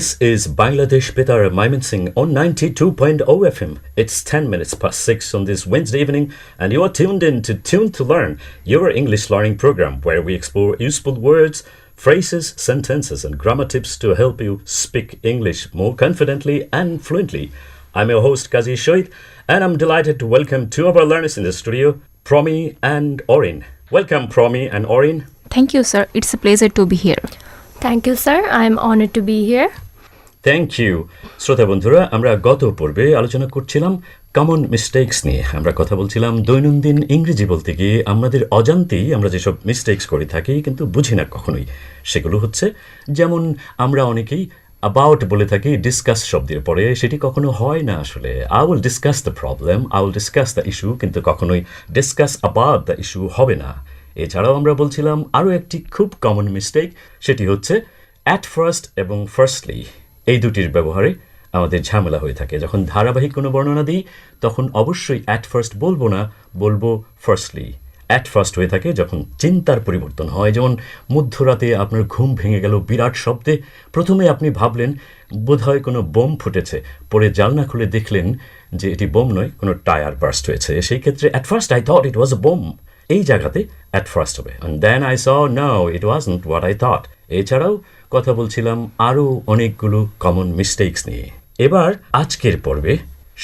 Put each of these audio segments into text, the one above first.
This is Bangladesh Betar Mymensingh on 92.0 FM. It's 10 minutes past 6 on this Wednesday evening, and you are tuned in to Tune to Learn, your English learning program where we explore useful words, phrases, sentences, and grammar tips to help you speak English more confidently and fluently. I'm your host, Qazi Shoaib, and I'm delighted to welcome two of our learners in the studio, Promi and Orin. Welcome, Promi and Orin. Thank you, sir. It's a pleasure to be here. Thank you, sir. I'm honored to be here. Thank you. শ্রোতা বন্ধুরা, আমরা গত পর্বে আলোচনা করছিলাম common mistakes নিয়ে। আমরা কথা বলছিলাম দৈনন্দিন ইংরেজি বলতে গিয়ে আমাদের অজান্তেই আমরা যেসব মিস্টেকস করে থাকি কিন্তু বুঝি না কখনোই। সেগুলো হচ্ছে যেমন আমরা অনেকেই অ্যাবাউট বলে থাকি ডিসকাস শব্দের পরে, সেটি কখনো হয় না আসলে। I will discuss the problem, I will discuss the issue, কিন্তু কখনোই ডিসকাস অ্যাবাউট দ্য ইস্যু হবে না। এছাড়াও আমরা বলছিলাম আরও একটি খুব কমন মিস্টেক, সেটি হচ্ছে অ্যাট ফার্স্ট এবং ফার্স্টলি। এই দুটির ব্যবহারে আমাদের ঝামেলা হয়ে থাকে। যখন ধারাবাহিক কোনো বর্ণনা দিই তখন অবশ্যই অ্যাট ফার্স্ট বলবো না, বলবো ফার্স্টলি। অ্যাট ফার্স্ট হয়ে থাকে যখন চিন্তার পরিবর্তন হয়, যেমন মধ্যরাতে আপনার ঘুম ভেঙে গেল বিরাট শব্দে। প্রথমে আপনি ভাবলেন বোধহয় কোনো বোম ফুটেছে, পরে জানলা খুলে দেখলেন যে এটি বোম নয়, কোনো টায়ার বার্স্ট হয়েছে। সেই ক্ষেত্রে at first I thought it was a bomb, এই জায়গাতে অ্যাট ফার্স্ট হবে। And then I saw no it wasn't what I thought. এছাড়াও কথা বলছিলাম আরও অনেকগুলো কমন মিস্টেকস নিয়ে। এবার আজকের পর্বে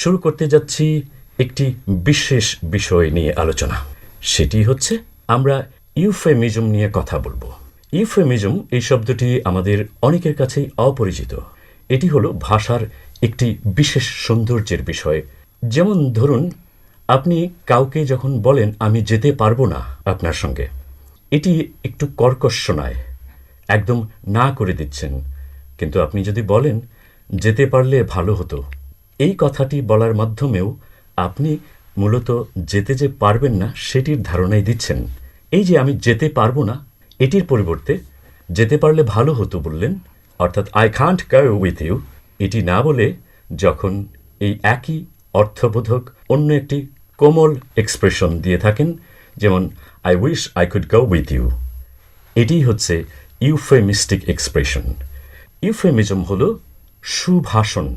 শুরু করতে যাচ্ছি একটি বিশেষ বিষয় নিয়ে আলোচনা। সেটি হচ্ছে আমরা ইউফেমিজম নিয়ে কথা বলবো। ইউফেমিজম এই শব্দটি আমাদের অনেকের কাছেই অপরিচিত। এটি হলো ভাষার একটি বিশেষ সৌন্দর্যের বিষয়। যেমন ধরুন, আপনি কাউকে যখন বলেন আমি যেতে পারবো না আপনার সঙ্গে, এটি একটু কর্কশ শোনায়, একদম না করে দিচ্ছেন। কিন্তু আপনি যদি বলেন যেতে পারলে ভালো হতো, এই কথাটি বলার মাধ্যমেও আপনি মূলত যেতে যে পারবেন না সেটির ধারণাই দিচ্ছেন। এই যে আমি যেতে পারবো না, এটির পরিবর্তে যেতে পারলে ভালো হতো বললেন, অর্থাৎ I can't go with you. এটি না বলে যখন এই একই অর্থবোধক অন্য একটি কোমল এক্সপ্রেশন দিয়ে থাকেন, যেমন I wish I could go with you, এটি হচ্ছে ইউফেমিস্টিক এক্সপ্রেশন। ইউফেমিজম হল সুভাষণ,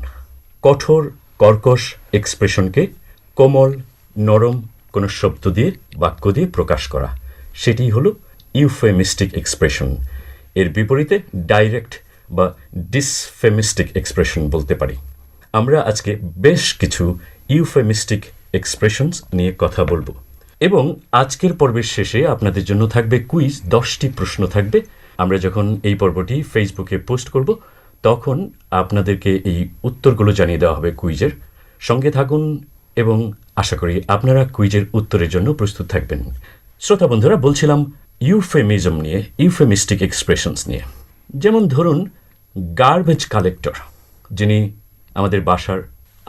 কঠোর কর্কশ এক্সপ্রেশনকে কোমল নরম কোনো শব্দ দিয়ে বাক্য দিয়ে প্রকাশ করা, সেটি হল ইউফেমিস্টিক এক্সপ্রেশন। এর বিপরীতে ডাইরেক্ট বা ডিসফেমিস্টিক এক্সপ্রেশন বলতে পারি। আমরা আজকে বেশ কিছু ইউফেমিস্টিক এক্সপ্রেশনস নিয়ে কথা বলবো, এবং আজকের পর্বের শেষে আপনাদের জন্য থাকবে কুইজ। 10টি প্রশ্ন থাকবে। আমরা যখন এই পর্বটি ফেসবুকে পোস্ট করব তখন আপনাদেরকে এই উত্তরগুলো জানিয়ে দেওয়া হবে কুইজের। সঙ্গে থাকুন এবং আশা করি আপনারা কুইজের উত্তরের জন্য প্রস্তুত থাকবেন। শ্রোতা বন্ধুরা, বলছিলাম ইউফেমিজম নিয়ে, ইউফেমিস্টিক এক্সপ্রেশনস নিয়ে। যেমন ধরুন গার্বেজ কালেক্টর, যিনি আমাদের বাসার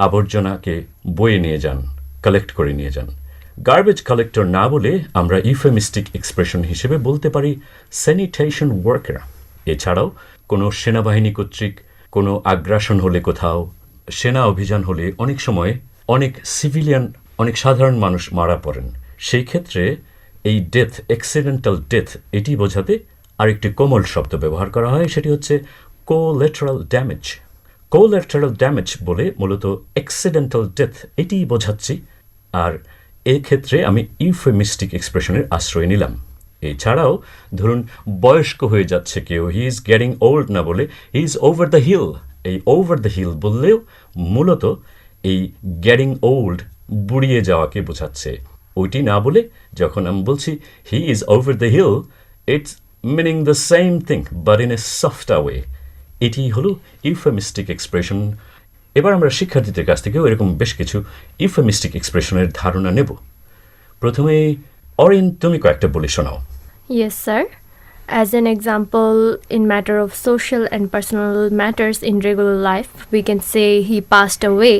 আবর্জনাকে বয়ে নিয়ে যান, কালেক্ট করে নিয়ে যান। গার্বেজ কালেক্টর না বলে আমরা ইউফেমিস্টিক এক্সপ্রেশন হিসেবে বলতে পারি স্যানিটেশন ওয়ার্কার। এছাড়াও কোনো সেনাবাহিনী কর্তৃক কোনো আগ্রাসন হলে, কোথাও সেনা অভিযান হলে অনেক সময় অনেক সিভিলিয়ান, অনেক সাধারণ মানুষ মারা পড়েন। সেই ক্ষেত্রে এই ডেথ, অ্যাক্সিডেন্টাল ডেথ, এটি বোঝাতে আরেকটি কোমল শব্দ ব্যবহার করা হয়, সেটি হচ্ছে কোল্যাটারাল ড্যামেজ। কোল্যাটারাল ড্যামেজ বলে মূলত অ্যাক্সিডেন্টাল ডেথ এটি বোঝাচ্ছি, আর এক্ষেত্রে আমি ইউফেমিস্টিক এক্সপ্রেশনের আশ্রয় নিলাম। এছাড়াও ধরুন বয়স্ক হয়ে যাচ্ছে কেউ, হি ইজ গেটিং ওল্ড না বলে he is over the hill. এই ওভার দ্য হিল বললেও মূলত এই গেটিং ওল্ড, বুড়িয়ে যাওয়াকে বোঝাচ্ছে। ওইটি না বলে যখন আমি বলছি he is over the hill, it's meaning the same thing but in a softer way. এটি হলো ইউফেমিস্টিক এক্সপ্রেশন। এবার আমরা শিক্ষার্থীদের কাছ থেকেও এরকম বেশ কিছু ইউফেমিস্টিক এক্সপ্রেশনের ধারণা নেব। প্রথমে অরিন, তুমি কয়েকটা বলে শোনাও। Yes, sir. As an example, in matter of social and personal matters in regular life, we can say he passed away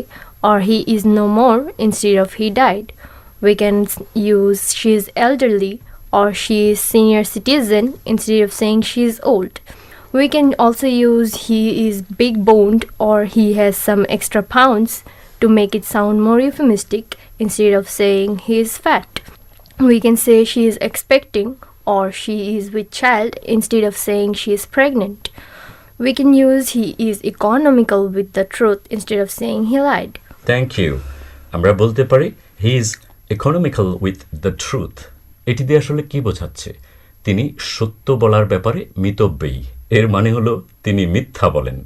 or he is no more instead of he died. We can use she is elderly or she is senior citizen instead of saying she is old. We can also use he is big boned or he has some extra pounds to make it sound more euphemistic instead of saying he is fat. We can say she is expecting or she is with child instead of saying she is pregnant. We can use he is economical with the truth instead of saying he lied. Thank you. আমরা বলতে পারি he is economical with the truth. এটি দিয়ে আসলে কি বোঝাচ্ছে? তিনি সত্য বলার ব্যাপারে মিতব্যয়ী। এর মানে হলো তিনি মিথ্যা বলেন।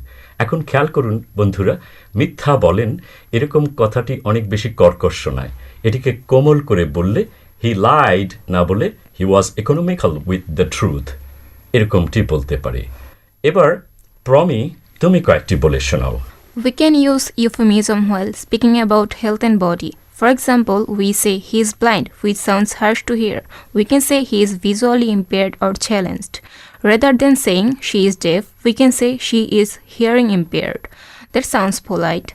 এখন খেয়াল করুন বন্ধুরা, মিথ্যা বলেন এরকম কথাটি অনেক বেশি কর্কশ শোনায়। এটিকে কোমল করে বললে হি লাইড না বলে হি ওয়াজ ইকোনমিক্যাল উইথ দ্য ট্রুথ, এরকমটি বলতে পারি। এবার প্রমি, তুমি কয়েকটি বলে শোনাও। We can use euphemism while speaking about health and body. For example, we say he is blind, which sounds harsh to hear. We can say he is visually impaired or challenged. Rather than saying she is deaf, we can say she is hearing impaired. That sounds polite.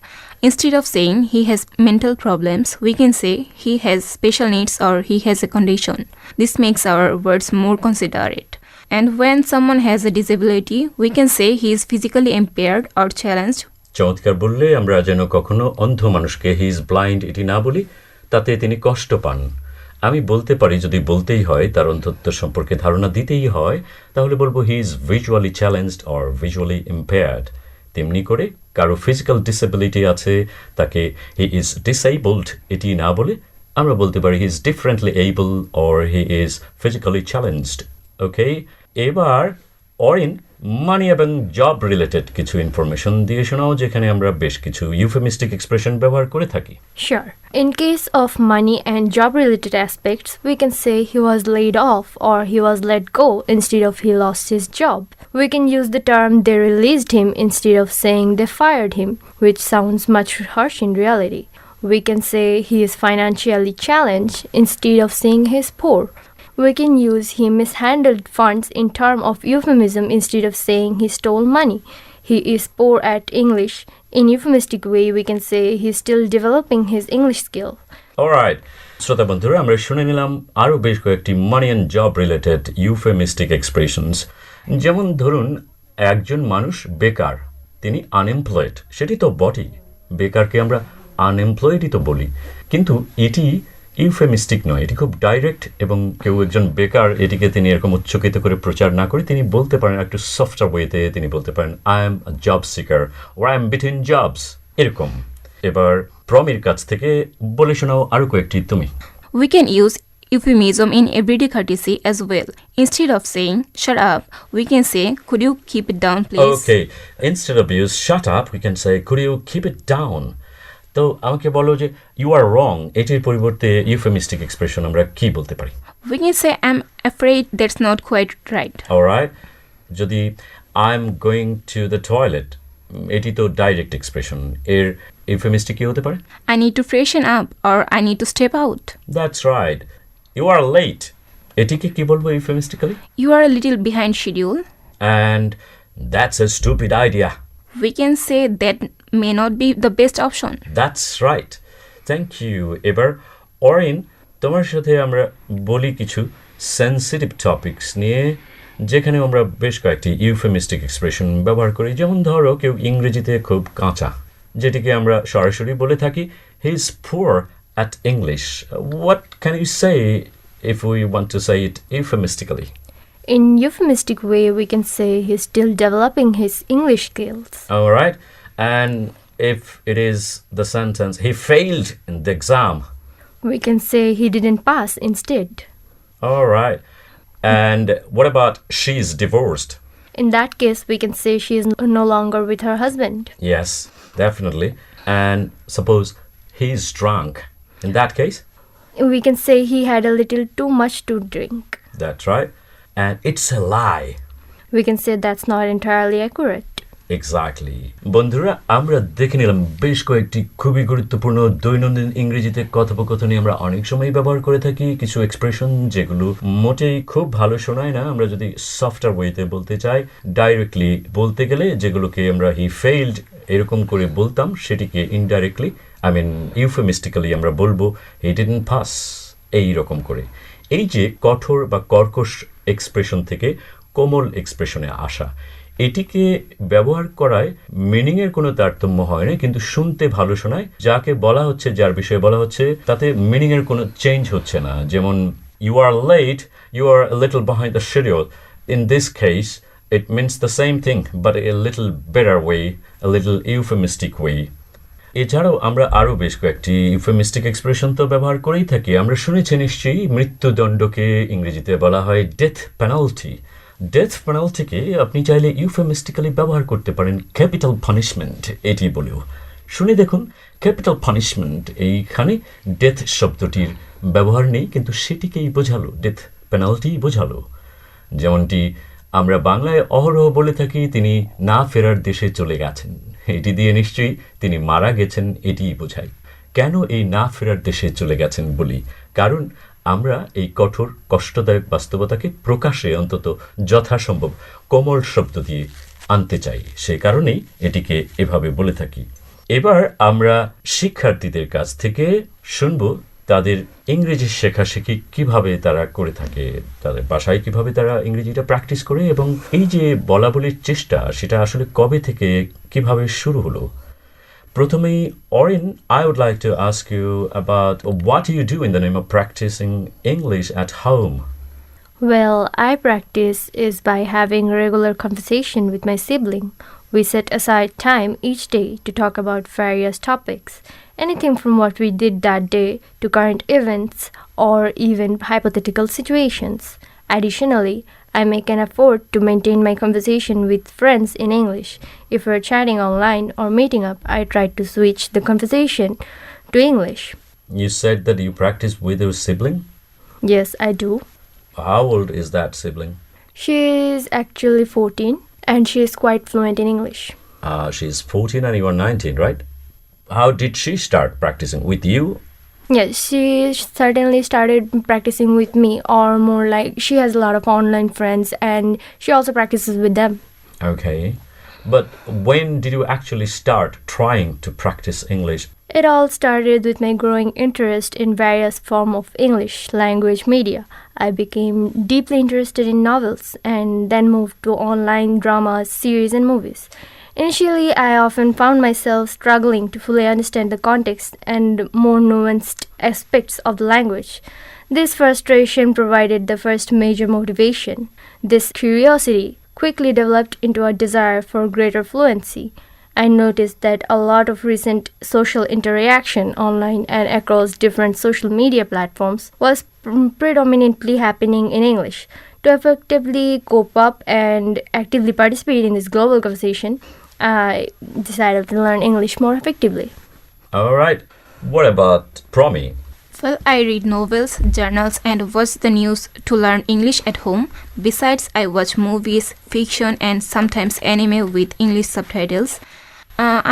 Instead of saying he has mental problems, we can say he has special needs or he has a condition. This makes our words more considerate. And when someone has a disability, we can say he is physically impaired or challenged. চমৎকার বললে। আমরা যেন কখনো অন্ধ মানুষকে he is blind এটি না বলি, তাতে তিনি কষ্ট পান। আমি বলতে পারি, যদি বলতেই হয়, তার অন্ধত্ব সম্পর্কে ধারণা দিতেই হয়, তাহলে বলবো he is visually challenged or visually impaired. তেমনি করে কারো ফিজিক্যাল ডিসেবিলিটি আছে, তাকে হি ইজ ডিসেবলড এটি না বলে আমরা বলতে পারি he is differently able or he is physically challenged. Okay, এবার অরিন মানি এবং জব রিলেটেড কিছু ইনফরমেশন দিয়ে শোনাও, যেখানে আমরা বেশ কিছু ইউফেমিস্টিক এক্সপ্রেশন ব্যবহার করে থাকি। Sure. In case of money and job related aspects, we can say he was laid off or he was let go instead of he lost his job. We can use the term they released him instead of saying they fired him, which sounds much harsh in reality. We can say he is financially challenged instead of saying he is poor. We can use he mishandled funds in term of euphemism instead of saying he stole money. He is poor at English. In euphemistic way, we can say he's still developing his English skill. Alright শ্রোতা বন্ধুরা, আমরা শুনে নিলাম আরও বেশ কয়েকটি money and job related euphemistic expressions. যেমন ধরুন, একজন মানুষ বেকার, তিনি আনএমপ্লয়েড, সেটি তো বটেই। বেকারকে আমরা আনএমপ্লয়েডই তো বলি, কিন্তু এটি ইউফেমিস্টিক নয়, এটি খুব ডাইরেক্ট। এবং কেউ একজন বেকার এটিকে তিনি এরকম উচ্চকিত করে প্রচার না করে তিনি বলতে পারেন একটু সফটার ওয়েতে, তিনি বলতে পারেন I am job seeker or I am between jobs, এরকম। এবার প্রমির কাছ থেকে বলে শোনাও আরও কয়েকটি তুমি। We can use euphemism in everyday courtesy as well. Instead of saying shut up, we can say could you keep it down please. Okay, instead of use shut up, we can say could you keep it down. তো আমাকে বলো যে you আর রং, এটির পরিবর্তে ইউফেমিস্টিক expression আমরা কি বলতে পারি? We can say I'm afraid that's not quite right. Alright, যদি I am going to the toilet, এটি তো ডাইরেক্ট এক্সপ্রেশন, এর ইউফেমিস্টিক কি হতে পারে? I need to freshen up or I need to step out. That's right. You are late, এটিকে কি বলবো euphemistically? You are a little behind schedule. And that's a stupid idea. We can say that may not be the best option. That's right, thank you. এবার অরিন, তোমার সাথে আমরা বলি কিছু sensitive topics নিয়ে, যেখানে আমরা বেশ কয়েকটি ইউফেমিস্টিক এক্সপ্রেশন ব্যবহার করি। যেমন ধরো, কেউ ইংরেজিতে খুব কাঁচা, যেটিকে আমরা সরাসরি বলে থাকি he is poor at English. What can you say if we want to say it euphemistically? In euphemistic way, we can say he's still developing his English skills. All right. And if it is the sentence, he failed in the exam. We can say he didn't pass instead. All right. And what about she's divorced? In that case, we can say she is no longer with her husband. Yes, definitely. And suppose he's drunk. In that case? We can say he had a little too much to drink. That's right. And it's a lie. We can say that's not entirely accurate. Exactly. বন্ধুরা, আমরা দেখে নিলাম বেশ কয়েকটি খুবই গুরুত্বপূর্ণ দৈনন্দিন ইংরেজিতে কথোপকথনে আমরা অনেক সময় ব্যবহার করে থাকি কিছু এক্সপ্রেশন, যেগুলো মোটেই খুব ভালো শোনায় না। আমরা যদি সফটার ওয়েতে বলতে চাই, ডাইরেক্টলি বলতে গেলে যেগুলোকে আমরা হি ফেইলড এরকম করে বলতাম, সেটিকে ইনডাইরেক্টলি ইউফেমিস্টিক্যালি আমরা বলবো হি ডিডন্ট পাস, এই রকম করে। এই যে কঠোর বা কর্কশ এক্সপ্রেশন থেকে কোমল এক্সপ্রেশনে আসা, এটিকে ব্যবহার করায় মিনিংয়ের কোনো তারতম্য হয় না, কিন্তু শুনতে ভালো শোনায়। যাকে বলা হচ্ছে, যার বিষয়ে বলা হচ্ছে, তাতে মিনিংয়ের কোনো চেঞ্জ হচ্ছে না। যেমন you are late, you are little behind the schedule. In this case It means the same thing, but a little better way, a little euphemistic way. এছাড়াও আমরা আরও বেশ কয়েকটি ইউফেমিস্টিক এক্সপ্রেশন তো ব্যবহার করেই থাকি। আমরা শুনেছি নিশ্চয়ই মৃত্যুদণ্ডকে ইংরেজিতে বলা হয় ডেথ পেনাল্টি। ডেথ পেনাল্টিকে আপনি চাইলে ইউফেমিস্টিক্যালি ব্যবহার করতে পারেন ক্যাপিটাল পানিশমেন্ট এটি বলেও। শুনে দেখুন, ক্যাপিটাল পানিশমেন্ট, এইখানে ডেথ শব্দটির ব্যবহার নেই, কিন্তু সেটিকেই বোঝালো, ডেথ পেনাল্টি বোঝালো। যেমনটি আমরা বাংলায় অহরহ বলে থাকি তিনি না ফেরার দেশে চলে গেছেন, এটি দিয়ে নিশ্চয়ই তিনি মারা গেছেন এটিই বোঝায়। কেন এই না ফেরার দেশে চলে গেছেন বলি? কারণ আমরা এই কঠোর কষ্টদায়ক বাস্তবতাকে প্রকাশে অন্তত যথাসম্ভব কোমল শব্দ দিয়ে আনতে চাই, সে কারণেই এটিকে এভাবে বলে থাকি। এবার আমরা শিক্ষার্থীদের কাছ থেকে শুনব তাদের ইংরেজি শেখাশেখি কিভাবে তারা করে থাকে, তাদের বাসায় কিভাবে তারা ইংরেজিটা প্র্যাকটিস করে, এবং এই যে বলা বলির চেষ্টা সেটা আসলে কবে থেকে কিভাবে শুরু হলো। প্রথমেই Orin, I would like to ask you about what do you do in the name of practicing English at home? Well, I practice is by having regular conversation with my sibling. We set aside time each day to talk about various topics, anything from what we did that day to current events or even hypothetical situations. Additionally, I make an effort to maintain my conversation with friends in English. If we're chatting online or meeting up, I try to switch the conversation to English. You said that you practice with your sibling. Yes, I do. How old is that sibling? She is actually 14 and she is quite fluent in English. She's 14 and you are 19, right? How did she start practicing? With you? Yes, she certainly started practicing with me, or more like she has a lot of online friends and she also practices with them. Okay. But when did you actually start trying to practice English? It all started with my growing interest in various forms of English language media. I became deeply interested in novels and then moved to online dramas, series and movies. Initially, I often found myself struggling to fully understand the context and more nuanced aspects of the language. This frustration provided the first major motivation. This curiosity quickly developed into a desire for greater fluency. I noticed that a lot of recent social interaction online and across different social media platforms was predominantly happening in English. To effectively cope up and actively participate in this global conversation, I decided to learn English more effectively. All right. What about Promi? Well, I read novels, journals, and watch the news to learn English at home. Besides, I watch movies, fiction, and sometimes anime with English subtitles.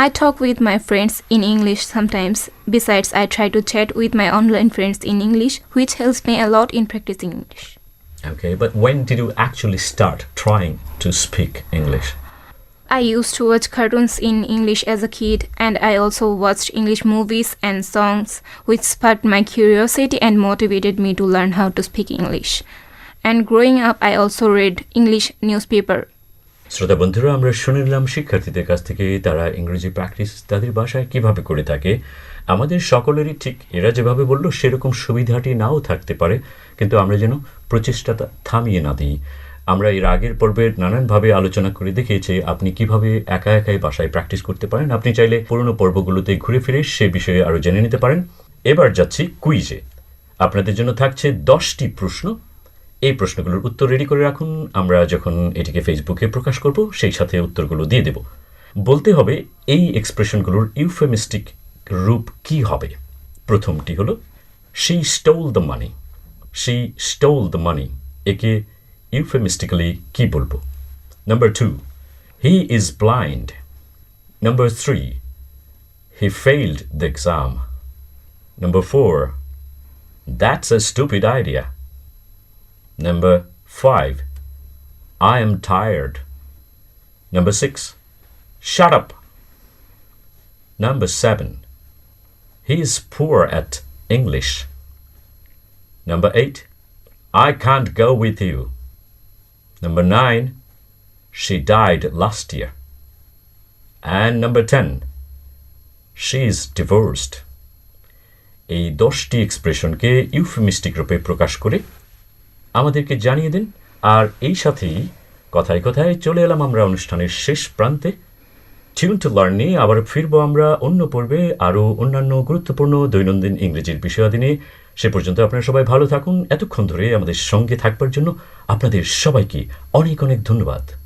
I talk with my friends in English sometimes. Besides, I try to chat with my online friends in English, which helps me a lot in practicing English. Okay, but when did you actually start trying to speak English? I used to watch cartoons in English as a kid, and I also watched English movies and songs, which sparked my curiosity and motivated me to learn how to speak English. And growing up, I also read English newspaper. শ্রোতা বন্ধুরা, আমরা শুনে নিলাম শিক্ষার্থীদের কাছ থেকে তারা ইংরেজি প্র্যাকটিস তাদের ভাষায় কিভাবে করে থাকে। আমাদের সকলেরই ঠিক এরা যেভাবে বলল সেরকম সুবিধাটি নাও থাকতে পারে, কিন্তু আমরা যেন প্রচেষ্টাটা থামিয়ে না দিই। আমরা এর আগের পর্বে নানানভাবে আলোচনা করে দেখিয়েছি আপনি কিভাবে একা একাই বাসায় প্র্যাকটিস করতে পারেন। আপনি চাইলে পুরনো পর্বগুলোতে ঘুরে ফিরে সে বিষয়ে আরও জেনে নিতে পারেন। এবার যাচ্ছি কুইজে। আপনাদের জন্য থাকছে 10টি প্রশ্ন। এই প্রশ্নগুলোর উত্তর রেডি করে রাখুন, আমরা যখন এটিকে ফেসবুকে প্রকাশ করব সেই সাথে উত্তরগুলো দিয়ে দেব। বলতে হবে এই এক্সপ্রেশনগুলোর ইউফেমিস্টিক রূপ কি হবে। প্রথমটি হলো she stole the money. She stole the money, একে euphemistically কি বলবো? Number 2, he is blind. Number 3, he failed the exam. Number 4, that's a stupid idea. Number 5, I am tired. Number 6, shut up. Number 7, he is poor at English. Number 8, I can't go with you. Number 9, she died last year. And number 10, she is divorced. এই 10টি এক্সপ্রেশনকে ইউফেমিস্টিক রূপে প্রকাশ করে আমাদেরকে জানিয়ে দিন। আর এই সাথেই কথায় কথায় চলে এলাম আমরা অনুষ্ঠানের শেষ প্রান্তে। টিউন টু লার্ন নিয়ে আবার ফিরবো আমরা অন্য পর্বে আরও অন্যান্য গুরুত্বপূর্ণ দৈনন্দিন ইংরেজির বিষয়াদি নিয়ে। সে পর্যন্ত আপনারা সবাই ভালো থাকুন। এতক্ষণ ধরে আমাদের সঙ্গে থাকবার জন্য আপনাদের সবাইকে অনেক অনেক ধন্যবাদ।